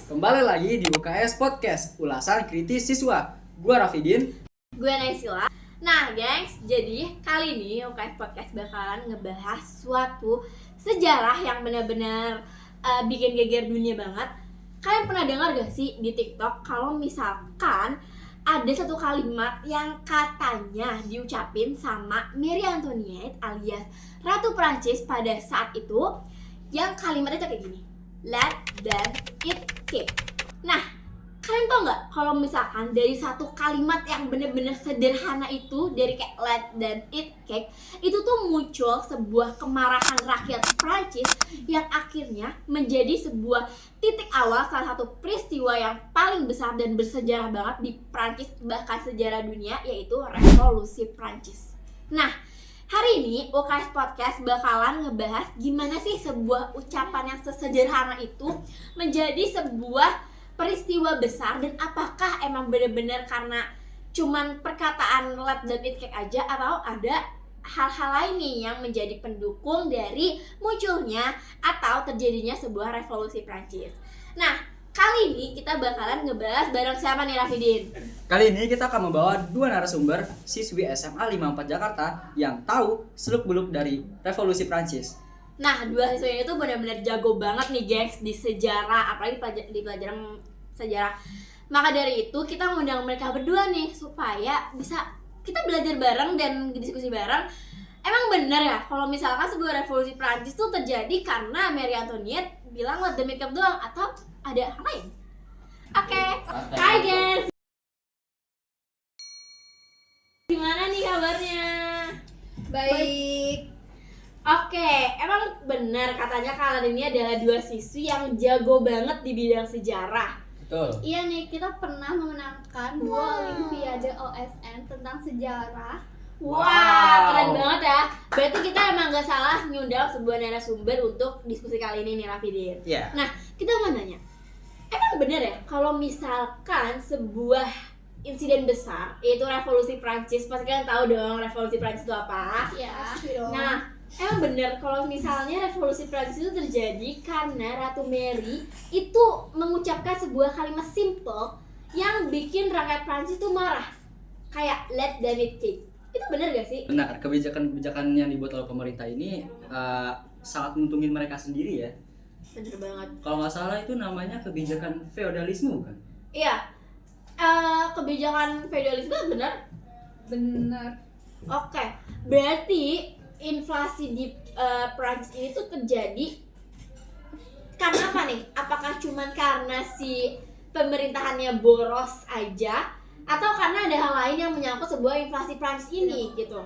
Kembali lagi di UKS Podcast, ulasan kritis siswa. Gua Rafidin. Gue Naysila. Nah gengs, jadi kali ini UKS Podcast bakalan ngebahas suatu sejarah yang benar-benar bikin geger dunia banget. Kalian pernah dengar gak sih di TikTok kalau misalkan ada satu kalimat yang katanya diucapin sama Marie Antoinette alias Ratu Prancis pada saat itu, yang kalimatnya tuh kayak gini, let them eat cake. Nah, kalian tau gak kalau misalkan dari satu kalimat yang bener-bener sederhana itu, dari kayak let them eat cake, itu tuh muncul sebuah kemarahan rakyat Prancis yang akhirnya menjadi sebuah titik awal salah satu peristiwa yang paling besar dan bersejarah banget di Prancis, bahkan sejarah dunia, yaitu Revolusi Prancis. Nah, hari ini UKS Podcast bakalan ngebahas gimana sih sebuah ucapan yang sesederhana itu menjadi sebuah peristiwa besar, dan apakah emang benar-benar karena cuman perkataan let them eat cake aja, atau ada hal-hal lain nih yang menjadi pendukung dari munculnya atau terjadinya sebuah revolusi Prancis. Nah, kali ini kita bakalan ngebahas bareng siapa nih Rafidin? Kali ini kita akan membawa dua narasumber siswi SMA 54 Jakarta yang tahu seluk-beluk dari revolusi Prancis. Nah, dua siswa ini tuh benar-benar jago banget nih gengs di sejarah, apalagi di pelajaran sejarah. Maka dari itu kita ngundang mereka berdua nih supaya bisa kita belajar bareng dan diskusi bareng. Emang bener ya kalau misalkan sebuah revolusi Prancis tuh terjadi karena Marie Antoinette bilang let them eat cake doang, atau ada hal lain? Oke. Hai guys. Gimana nih kabarnya? Baik. Oke, emang benar katanya kalian ini adalah dua siswi yang jago banget di bidang sejarah. Betul. Iya nih, kita pernah memenangkan dua Olimpiade OSN tentang sejarah. Wah, keren banget ya. Berarti kita emang gak salah ngundang sebuah narasumber untuk diskusi kali ini nih Rafidin. Iya. Nah, kita mau nanya, emang benar ya kalau misalkan sebuah insiden besar, yaitu revolusi Prancis, pasti kalian tahu dong revolusi Prancis itu apa? Ya. Nah, emang bener kalau misalnya revolusi Prancis itu terjadi karena Ratu Mary itu mengucapkan sebuah kalimat simple yang bikin rakyat Prancis tuh marah, kayak let them eat cake. Itu bener gak sih? Benar, kebijakan yang dibuat oleh pemerintah ini sangat menguntungin mereka sendiri ya. Bener banget. Kalau nggak salah itu namanya kebijakan feodalisme bukan? Iya, kebijakan feodalisme bener. Benar. Oke, berarti inflasi di Prancis ini tuh terjadi karena apa nih? Apakah cuman karena si pemerintahannya boros aja, atau karena ada hal lain yang menyangkut sebuah inflasi Prancis ini gitu?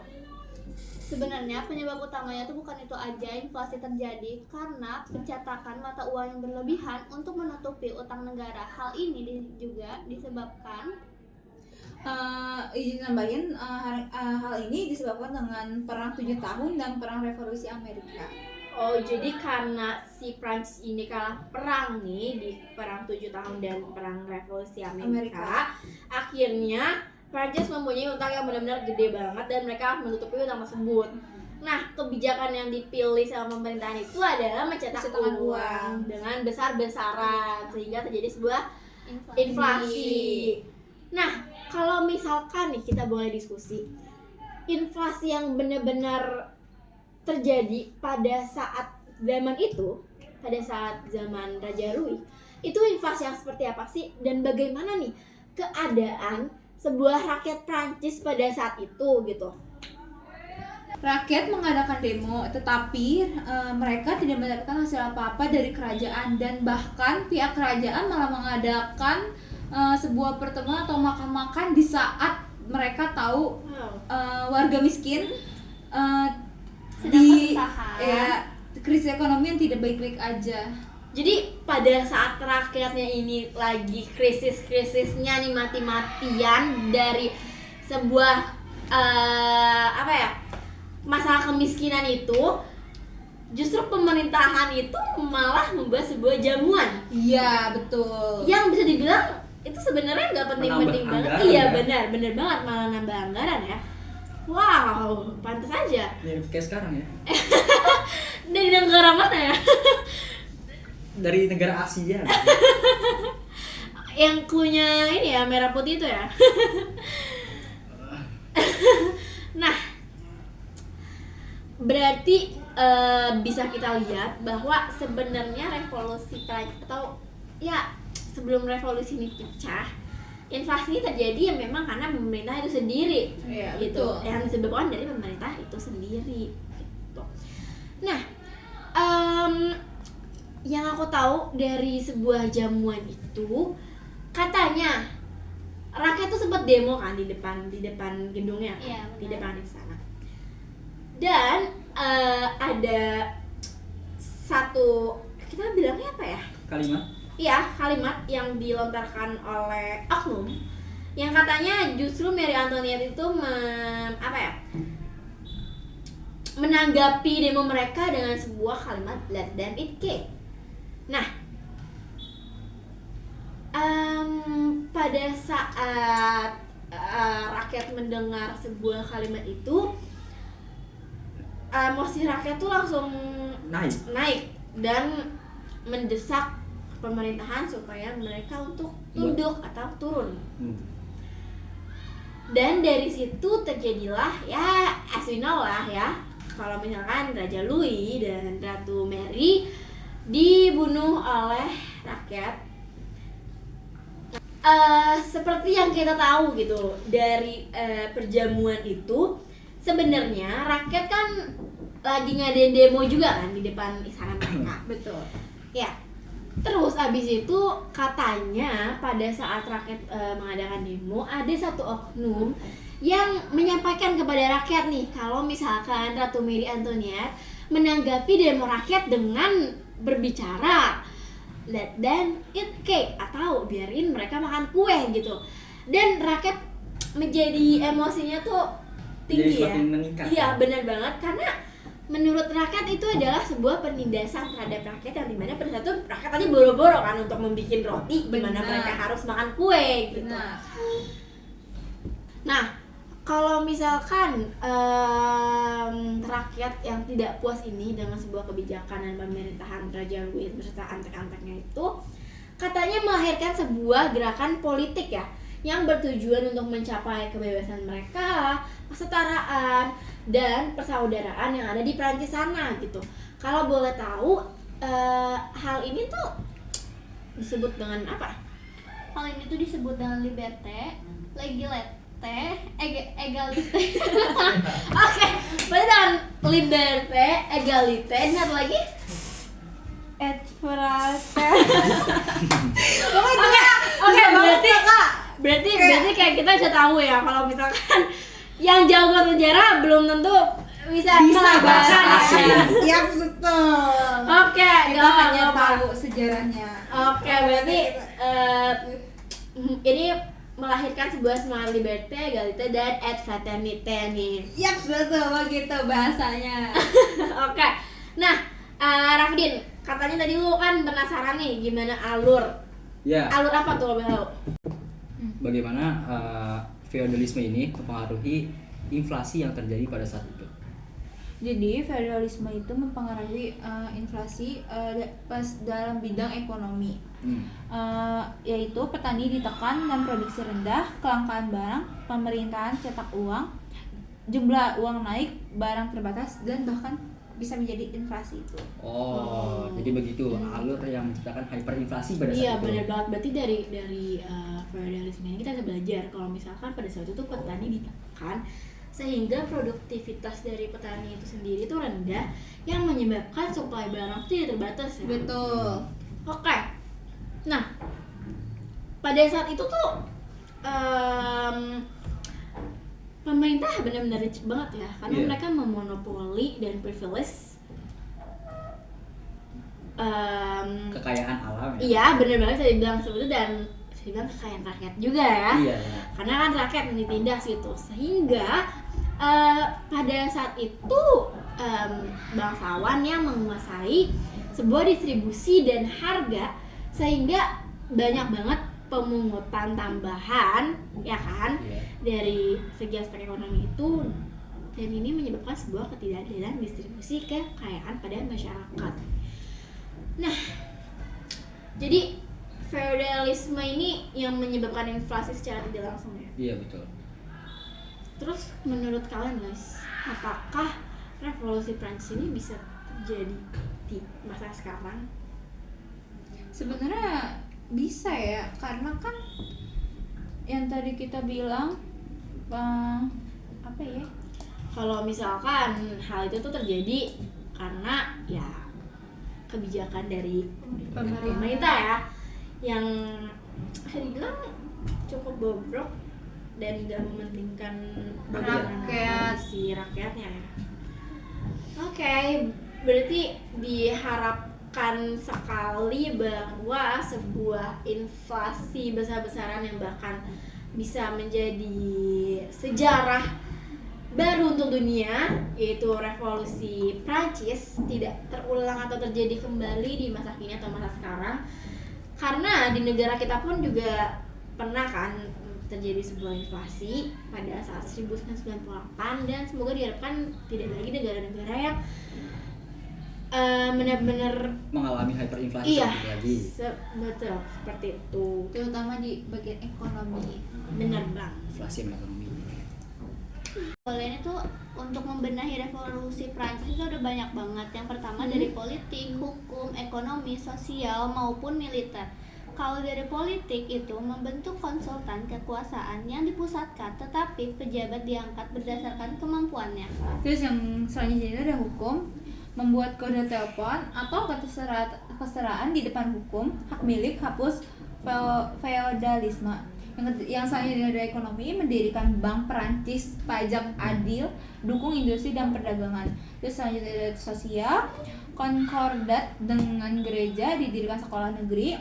Sebenarnya penyebab utamanya itu bukan itu aja inflasi terjadi, karena pencetakan mata uang yang berlebihan untuk menutupi utang negara. Hal ini juga disebabkan izin nambahin, hal ini disebabkan dengan perang 7 tahun dan perang revolusi Amerika. Oh, jadi karena si Prancis ini kalah perang nih di perang 7 tahun dan perang revolusi Amerika. Akhirnya Prancis mempunyai utang yang benar-benar gede banget dan mereka harus menutupi utang tersebut. Nah, kebijakan yang dipilih sama pemerintahan itu adalah mencetak uang dengan besar-besaran sehingga terjadi sebuah inflasi. Nah, kalau misalkan nih kita boleh diskusi, inflasi yang benar-benar terjadi pada saat zaman itu, pada saat zaman Raja Louis, itu inflasi yang seperti apa sih, dan bagaimana nih keadaan sebuah rakyat Prancis pada saat itu gitu? Rakyat mengadakan demo, tetapi mereka tidak mendapatkan hasil apa-apa dari kerajaan, dan bahkan pihak kerajaan malah mengadakan sebuah pertemuan atau makan-makan di saat mereka tahu warga miskin di krisis ekonomi yang tidak baik-baik aja. Jadi pada saat rakyatnya ini lagi krisis-krisisnya nih, mati-matian dari sebuah masalah kemiskinan itu, justru pemerintahan itu malah membuat sebuah jamuan. Iya, betul. Yang bisa dibilang itu sebenarnya nggak penting-penting banget. Iya, benar banget, malah nambah anggaran ya. Wow, pantas aja. Mirip kayak sekarang ya. Dari negara mana ya? dari negara Asia. Yang cluenya ini ya merah putih itu ya. Nah, berarti bisa kita lihat bahwa sebenarnya revolusi Prancis atau ya sebelum revolusi ini pecah, inflasi ini terjadi ya memang karena pemerintah itu sendiri, Iya, gitu. betul. Yang disebabkan dari pemerintah itu sendiri. Gitu. Nah, yang aku tahu dari sebuah jamuan itu katanya rakyat tuh sempat demo kan di depan gedungnya, Iya, di benar. depan istana. Dan ada satu, kita bilangnya apa ya? Kalimat Iya, kalimat yang dilontarkan oleh oknum yang katanya justru Marie Antoinette itu menanggapi demo mereka dengan sebuah kalimat let them eat cake. Nah, pada saat rakyat mendengar sebuah kalimat itu, emosi rakyat tuh langsung naik dan mendesak pemerintahan supaya mereka untuk tunduk atau turun. Dan dari situ terjadilah ya as we know lah ya, kalau misalkan Raja Louis dan Ratu Mary dibunuh oleh rakyat. Seperti yang kita tahu gitu dari perjamuan itu, sebenarnya rakyat kan lagi ngadain demo juga kan di depan istana mereka. Betul. Ya. Terus abis itu katanya pada saat rakyat mengadakan demo, ada satu oknum yang menyampaikan kepada rakyat nih kalau misalkan Ratu Marie Antoinette menanggapi demo rakyat dengan berbicara let them eat cake atau biarin mereka makan kue gitu. Dan rakyat menjadi emosinya tuh tinggi ya. Iya, benar banget, karena menurut rakyat itu adalah sebuah penindasan terhadap rakyat yang dimana pada saat itu rakyat tadi boro-boro kan untuk membuat roti, dimana Benar. mereka harus makan kue gitu. Benar. Nah, kalau misalkan rakyat yang tidak puas ini dengan sebuah kebijakan dan pemerintahan Raja Louis beserta antek-anteknya itu, katanya melahirkan sebuah gerakan politik ya, yang bertujuan untuk mencapai kebebasan mereka, kesetaraan dan persaudaraan yang ada di Prancis sana gitu. Kalau boleh tahu, hal ini tuh disebut dengan apa? Hal ini tuh disebut dengan liberté, legalité, égalité. Oke, berarti dengan liberté, égalité, dan satu lagi? Et frate. Oke, berarti kayak kita bisa tahu ya kalau misalkan yang jago sejarah belum tentu bisa bahasa melakukan asing. Iya, betul. Oke, Kita gak hanya apa-apa. tahu sejarahnya. Oke, berarti ini melahirkan sebuah semangat liberté, égalité, dan et fraternité nih. Iya, betul begitu bahasanya. Oke, nah Rafdin, katanya tadi lu kan penasaran nih gimana alur Ya, apa tuh lo tahu? bagaimana feodalisme ini mempengaruhi inflasi yang terjadi pada saat itu. Jadi feodalisme itu mempengaruhi inflasi pas dalam bidang ekonomi, yaitu petani ditekan dan produksi rendah, kelangkaan barang, pemerintahan cetak uang, jumlah uang naik, barang terbatas, dan bahkan bisa menjadi inflasi itu. Jadi begitu alur yang menciptakan hyperinflasi pada saat Iya itu. benar banget, berarti dari feodalisme ini kita bisa belajar kalau misalkan pada saat itu petani ditekan sehingga produktivitas dari petani itu sendiri itu rendah yang menyebabkan supply barang itu tidak terbatas ya. Betul. Oke. Nah, pada saat itu tuh pemerintah benar-benar licik banget ya, karena Iya. mereka memonopoli dan privilege Kekayaan alam ya. iya benar banget saya bilang seperti itu, dan saya bilang kekayaan rakyat juga ya. Iya. Karena kan rakyat yang ditindas gitu, sehingga pada saat itu bangsawan yang menguasai sebuah distribusi dan harga, sehingga banyak banget pemungutan tambahan ya kan Iya. dari segi aspek ekonomi itu, dan ini menyebabkan sebuah ketidakadilan distribusi kekayaan pada masyarakat. Nah, Jadi feodalisme ini yang menyebabkan inflasi secara tidak langsung ya. Iya betul. Terus menurut kalian guys, apakah revolusi Prancis ini bisa terjadi di masa sekarang? Sebenarnya bisa ya, karena kan yang tadi kita bilang apa ya? Kalau misalkan hal itu tuh terjadi karena ya kebijakan dari pemerintah ya, yang bisa dibilang cukup bobrok dan gak mementingkan bagaimana Rakyat. kondisi rakyatnya ya. Oke, berarti diharapkan sekali bahwa sebuah inflasi besar-besaran yang bahkan bisa menjadi sejarah baru untuk dunia, yaitu revolusi Prancis, tidak terulang atau terjadi kembali di masa kini atau masa sekarang. Karena di negara kita pun juga pernah kan terjadi sebuah inflasi pada saat 1998, dan semoga diharapkan tidak lagi negara-negara yang benar-benar Mengalami hyperinflasi iya, lagi. betul seperti itu. Terutama di bagian ekonomi. Benar bang. Inflasi ekonomi. Boleh itu untuk membenahi revolusi Prancis itu ada banyak banget. Yang pertama dari politik, hukum, ekonomi, sosial maupun militer. Kalau dari politik itu membentuk konsultan kekuasaan yang dipusatkan, tetapi pejabat diangkat berdasarkan kemampuannya. Terus yang selanjutnya itu ada hukum, membuat kode telepon atau kesetaraan di depan hukum, hak milik, hapus feodalisme. Yang selanjutnya ada ekonomi, mendirikan Bank Perancis, pajak adil, dukung industri dan perdagangan. Terus selanjutnya ada sosial, konkordat dengan gereja, didirikan sekolah negeri,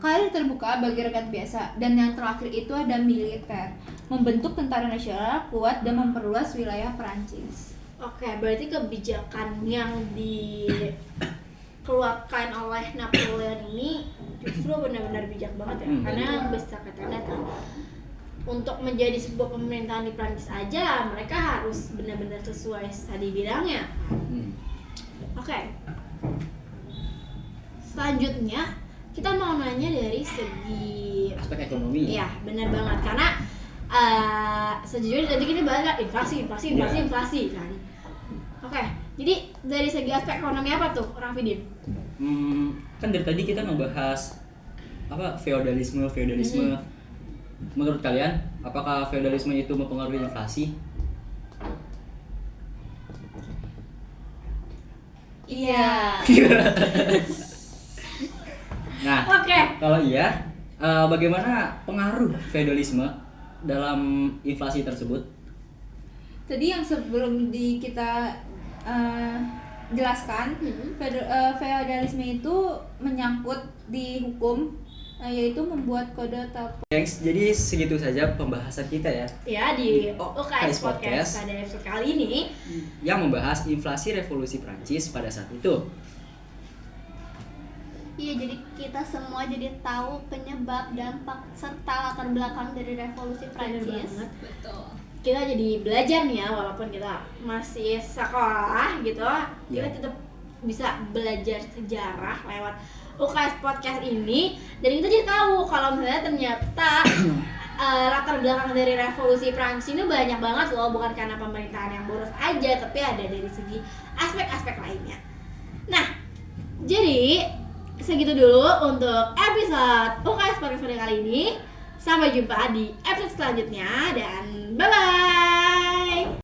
karir terbuka bagi rakyat biasa. Dan yang terakhir itu ada militer, membentuk tentara nasional kuat dan memperluas wilayah Perancis. Oke, berarti kebijakan yang dikeluarkan oleh Napoleon ini justru benar-benar bijak banget ya. Karena bisa katakan untuk menjadi sebuah pemerintahan di Prancis aja mereka harus benar-benar sesuai tadi bidangnya. Oke. Selanjutnya kita mau nanya dari segi Aspek ekonomi. iya, benar banget karena sejujurnya tadi kita bahas kan inflasi kan. Oke, jadi dari segi aspek ekonomi apa tuh, Rafidin? Kan dari tadi kita ngebahas apa feodalisme. Menurut kalian, apakah feodalisme itu mempengaruhi inflasi? Iya. Nah, Oke. kalau iya, bagaimana pengaruh feodalisme dalam inflasi tersebut? Tadi yang sebelum kita jelaskan, feodalisme itu menyangkut di hukum, yaitu membuat kode telepon. Gengs, jadi segitu saja pembahasan kita ya, Ya di UKS UKS Podcast pada episode kali ini. yang membahas inflasi revolusi Prancis pada saat itu. Iya, jadi kita semua jadi tahu penyebab, dampak, serta latar belakang dari revolusi Bener Prancis. banget. Betul. Kita jadi belajar nih ya, walaupun kita masih sekolah gitu, kita Ya. tetap bisa belajar sejarah lewat UKS Podcast ini, dan kita jadi tahu kalau misalnya ternyata latar belakang dari revolusi Prancis ini banyak banget loh, bukan karena pemerintahan yang boros aja, tapi ada dari segi aspek-aspek lainnya. Nah, jadi segitu dulu untuk episode UKS Podcast pada kali ini. Sampai jumpa di episode selanjutnya dan bye-bye.